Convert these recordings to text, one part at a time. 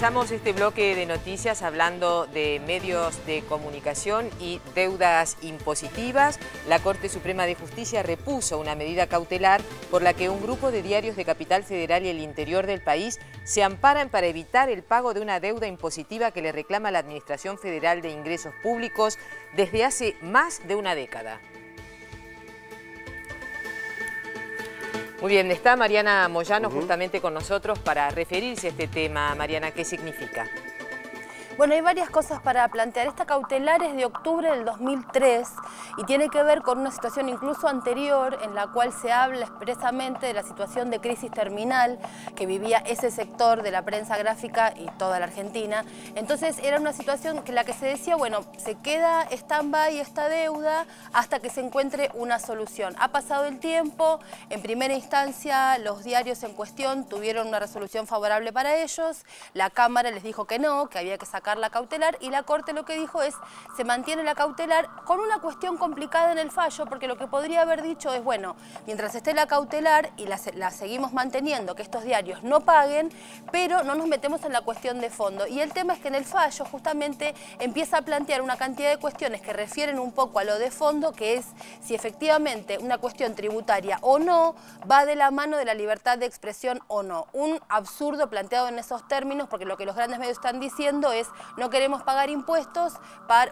Comenzamos este bloque de noticias hablando de medios de comunicación y deudas impositivas. La Corte Suprema de Justicia repuso una medida cautelar por la que un grupo de diarios de Capital Federal y el interior del país se amparan para evitar el pago de una deuda impositiva que le reclama la Administración Federal de Ingresos Públicos desde hace más de una década. Muy bien, está Mariana Moyano justamente con nosotros para referirse a este tema. Mariana, ¿qué significa? Bueno, hay varias cosas para plantear. Esta cautelar es de octubre del 2003 y tiene que ver con una situación incluso anterior en la cual se habla expresamente de la situación de crisis terminal que vivía ese sector de la prensa gráfica y toda la Argentina. Entonces era una situación en la que se decía, bueno, se queda stand-by esta deuda hasta que se encuentre una solución. Ha pasado el tiempo, en primera instancia los diarios en cuestión tuvieron una resolución favorable para ellos, la Cámara les dijo que no, que había que sacar la cautelar, y la Corte lo que dijo es, se mantiene la cautelar con una cuestión complicada en el fallo, porque lo que podría haber dicho es, bueno, mientras esté la cautelar y la seguimos manteniendo, que estos diarios no paguen, pero no nos metemos en la cuestión de fondo. Y el tema es que en el fallo justamente empieza a plantear una cantidad de cuestiones que refieren un poco a lo de fondo, que es si efectivamente una cuestión tributaria o no va de la mano de la libertad de expresión o no. Un absurdo planteado en esos términos, porque lo que los grandes medios están diciendo es no queremos pagar impuestos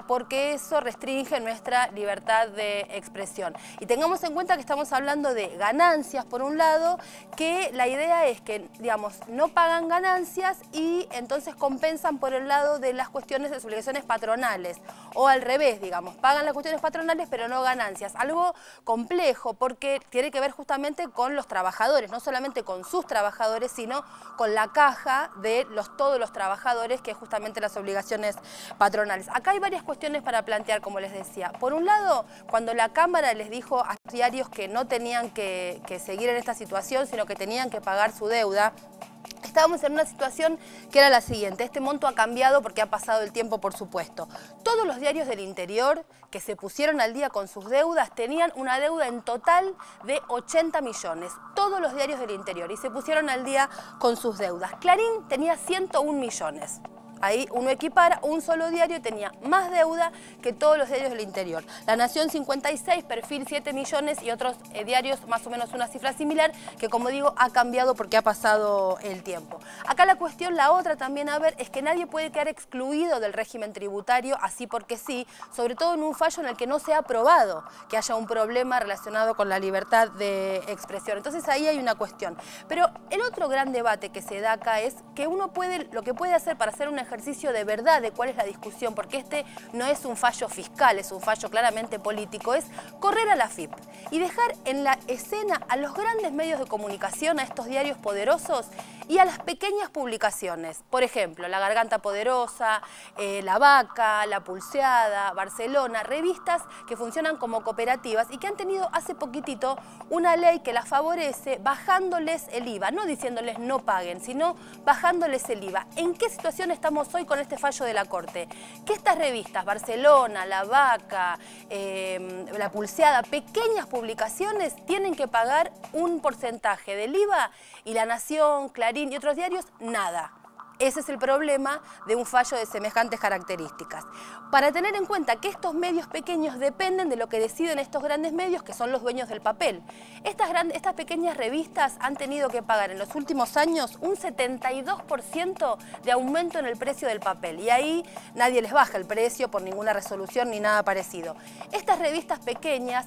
porque eso restringe nuestra libertad de expresión. Y tengamos en cuenta que estamos hablando de ganancias, por un lado, que la idea es que, digamos, no pagan ganancias y entonces compensan por el lado de las cuestiones de sus obligaciones patronales. O al revés, digamos, pagan las cuestiones patronales pero no ganancias. Algo complejo porque tiene que ver justamente con los trabajadores, no solamente con sus trabajadores, sino con la caja de todos los trabajadores, que es justamente las obligaciones patronales. Acá hay varias cuestiones para plantear, como les decía. Por un lado, cuando la Cámara les dijo a los diarios que no tenían que seguir en esta situación, sino que tenían que pagar su deuda, estábamos en una situación que era la siguiente. Este monto ha cambiado porque ha pasado el tiempo, por supuesto. Todos los diarios del interior que se pusieron al día con sus deudas tenían una deuda en total de 80 millones. Todos los diarios del interior, y se pusieron al día con sus deudas. Clarín tenía 101 millones. Ahí uno equipara, un solo diario tenía más deuda que todos los diarios del interior. La Nación 56, Perfil 7 millones y otros diarios más o menos una cifra similar que, como digo, ha cambiado porque ha pasado el tiempo. Acá la cuestión, la otra también a ver, es que nadie puede quedar excluido del régimen tributario así porque sí, sobre todo en un fallo en el que no se ha probado que haya un problema relacionado con la libertad de expresión. Entonces ahí hay una cuestión. Pero el otro gran debate que se da acá es que uno puede, lo que puede hacer para hacer un ejercicio de verdad de cuál es la discusión, porque este no es un fallo fiscal, es un fallo claramente político, es correr a la AFIP y dejar en la escena a los grandes medios de comunicación, a estos diarios poderosos y a las pequeñas publicaciones. Por ejemplo, La Garganta Poderosa, La Vaca, La Pulseada, Barcelona, revistas que funcionan como cooperativas y que han tenido hace poquitito una ley que las favorece bajándoles el IVA, no diciéndoles no paguen, sino bajándoles el IVA. ¿En qué situación estamos hoy con este fallo de la Corte? Que estas revistas, Barcelona, La Vaca, La Pulseada, pequeñas publicaciones, tienen que pagar un porcentaje del IVA y La Nación, Clarín y otros diarios, nada. Ese es el problema de un fallo de semejantes características. Para tener en cuenta que estos medios pequeños dependen de lo que deciden estos grandes medios, que son los dueños del papel. Estas pequeñas revistas han tenido que pagar en los últimos años un 72% de aumento en el precio del papel. Y ahí nadie les baja el precio por ninguna resolución ni nada parecido. Estas revistas pequeñas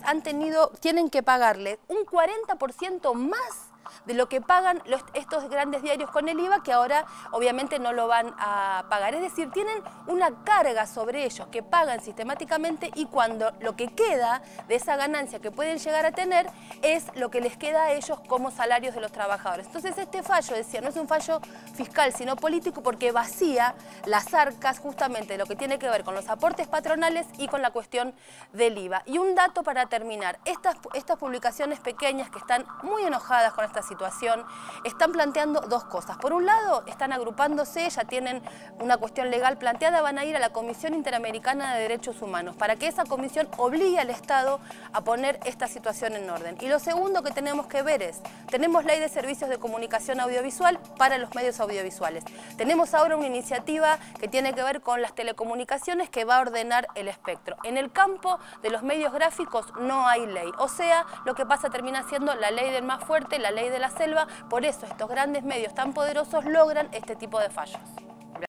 tienen que pagarle un 40% más de lo que pagan estos grandes diarios con el IVA, que ahora obviamente no lo van a pagar. Es decir, tienen una carga sobre ellos que pagan sistemáticamente, y cuando lo que queda de esa ganancia que pueden llegar a tener es lo que les queda a ellos como salarios de los trabajadores. Entonces este fallo, decía, no es un fallo fiscal sino político, porque vacía las arcas justamente de lo que tiene que ver con los aportes patronales y con la cuestión del IVA. Y un dato para terminar, estas publicaciones pequeñas que están muy enojadas con esta situación, están planteando dos cosas. Por un lado, están agrupándose, ya tienen una cuestión legal planteada, van a ir a la Comisión Interamericana de Derechos Humanos para que esa comisión obligue al Estado a poner esta situación en orden. Y lo segundo que tenemos que ver es, tenemos ley de servicios de comunicación audiovisual para los medios audiovisuales. Tenemos ahora una iniciativa que tiene que ver con las telecomunicaciones que va a ordenar el espectro. En el campo de los medios gráficos no hay ley, o sea, lo que pasa termina siendo la ley del más fuerte, la ley de la selva. Por eso estos grandes medios tan poderosos logran este tipo de fallos.